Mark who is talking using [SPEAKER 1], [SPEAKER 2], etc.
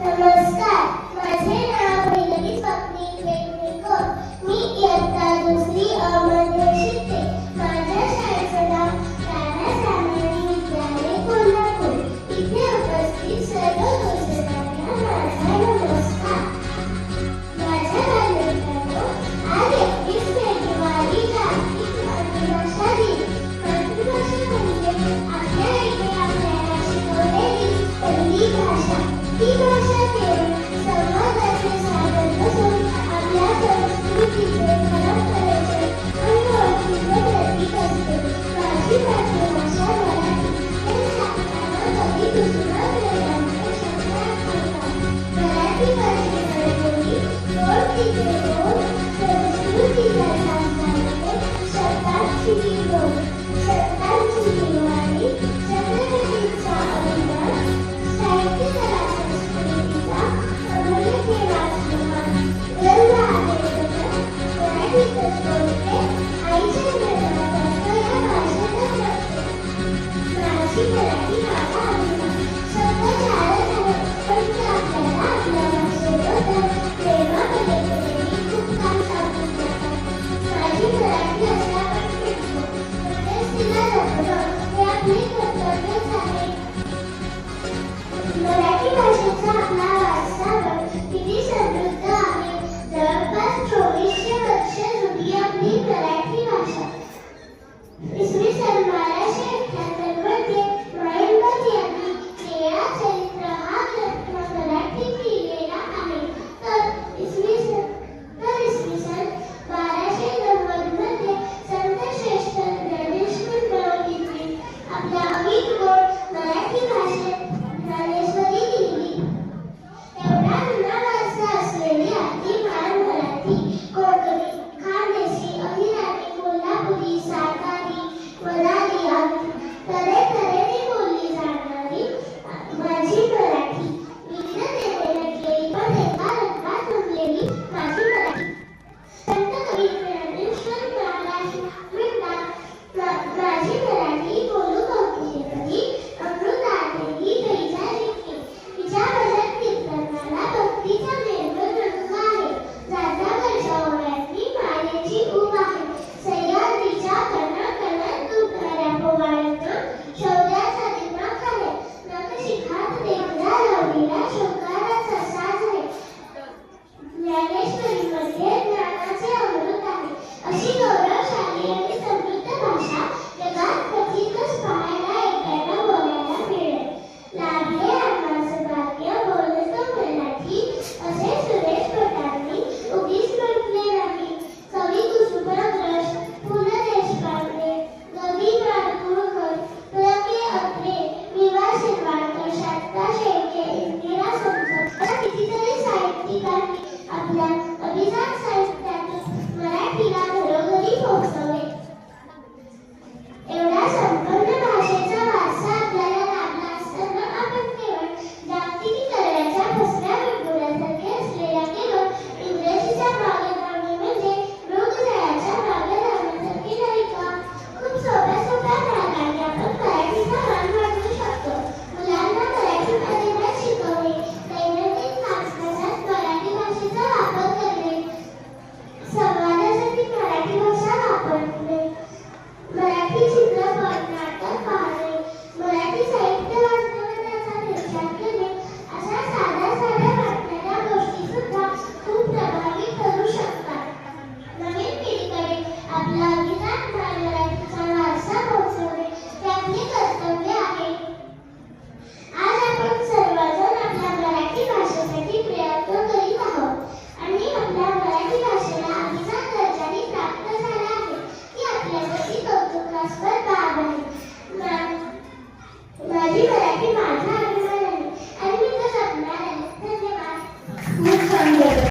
[SPEAKER 1] नमस्कार, माझे नाव वैष्णवी स्वप्नील वेंगुर्लेकर. मी इयत्ता दुसरी अ मध्ये शिकते. माझ्या शाळेचे नाव राणा सामान्य विद्यालय कोल्हापूर. इथे उपस्थित सर्व दोस्तांना माझा नमस्कार. माझ्या बालमित्रांनो, आज 31 फेब्रुवारी जागतिक मातृभाषा दिन. मातृभाषा म्हणजे आपल्या आईने आपल्याला शिकवलेली पहिली भाषा. ही भाषा केवळ संवादाचे साधन नसून आपल्या संस्कृतीचे, परंपरेचे आणि ओळखीचे प्रतीक असते. माझी मातृभाषा मराठी हे सांगताना कधी दुसऱ्या प्रकारचे शब्द आठवतात. मराठी भाषेकडे बोली, गोड तिचे गोड, संस्कृतीचा सांगताना शब्दांची गोड, शब्दांची दिवाळी, छत्रपतींचा अभिमान, साहित्य मराठी भाषेचा आपला वारसा किती समृद्ध आहे. जवळपास 2400 वर्ष जुनी आपली मराठी भाषा. इसवी सन 1278 मध्ये मयंकर यांनी केळा चरित्र हा ग्रंथ मराठीत लिहिलेला आहे. तर इसवी सन 1290 मध्ये संतश्रेष्ठ ज्ञानेश्वर माऊलींनी आपल्या अमित गोड मराठी भाषेत ज्ञानेश्वरी लिहिली. एवढा जुना वारसा असलेली आपली मराठी कोकणी, खानदेशी, अहिराणी, कोल्हापुरी, सातारी, वऱ्हाडी आणि तऱ्हेतऱ्हेने बोलली जाणारी माझी मराठी, विविधतेने नटलेली पण एका रंगात रंगलेली माझी मराठी. संत कवी ज्ञानेश्वर महाराज म्हणतात, माझी मराठी बोलू कौतुकेपदी, अमृतातेही पैजा जिंके. तिच्या भजन कीर्तनाला भक्तीचा निर्मळ रंग आहे. जाता ओव्यांनी मायेची ऊब आहे. सह्याद्रीच्या कणाकणात तुटणाऱ्या पोवाड्यांना शौर्याचा दिमाख आहे. नखशिखात देखला लावलेला शृंगाराचा साज आहे. ज्ञानेश्वरीमध्ये ज्ञानाचे अमृत आहे. अशी गौरवशाली आणि समृद्ध भाषा जगात क्वचितच पाहायला, ऐकायला, बोलायला मिळेल. लाभले आम्हास भाग्य बोलतो मराठी, असे सुरेश भटांनी उगीच म्हटले नाही. कवी कुसुमाग्रज, पु ल देशपांडे, गदी माडगूळकर, प्र के अत्रे, वि वा शिरवाडकर, शांता शेळके, इंदिरा समसर अशा कितीतरी साहित्यिकांनी आपल्या अभिजात साहित्यातून मराठीला घरोघरी पोहोचवले. एवढा संपन्न भाषेचा वारसा आपल्याला लाभला असताना आपण केवळ जागतिकीकरणाच्या फसव्या गंडोळ्यासारखे असलेल्या, केवळ इंग्रजीच्या मागे धावणे म्हणजे मृगजळाच्या मागे धावण्यासारखे नाही का? खूप सोप्या सोप्या मार्गाने आपण मराठीचा मान वाढवू शकतो. मुलांना मराठी माध्यमात शिकवणे, दैनंदिन कामकाजात मराठी भाषेचा वापर करणे, संवादासाठी मराठी भाषा वापरणे, मराठी चित्रपट, नाटक पाहणे, मराठी साहित्य वाचणे, त्याचा निर्चार करणे अशा साध्या साध्या वाटणाऱ्या गोष्टी सुद्धा खूप प्रभावी ठरू शकतात. नवीन पिढीकडे आपला अभिजात मराठीचा वारसा पोहोचवणे हे आपले कर्तव्य आहे. आज आपण सर्वजण आपल्या मराठी भाषेसाठी प्रयत्न करीत आहोत आणि आपल्या मराठी भाषेला अभिजात दर्जाही प्राप्त झाला आहे. ही आपल्यासाठी कौतुकास्पद बाब आहे.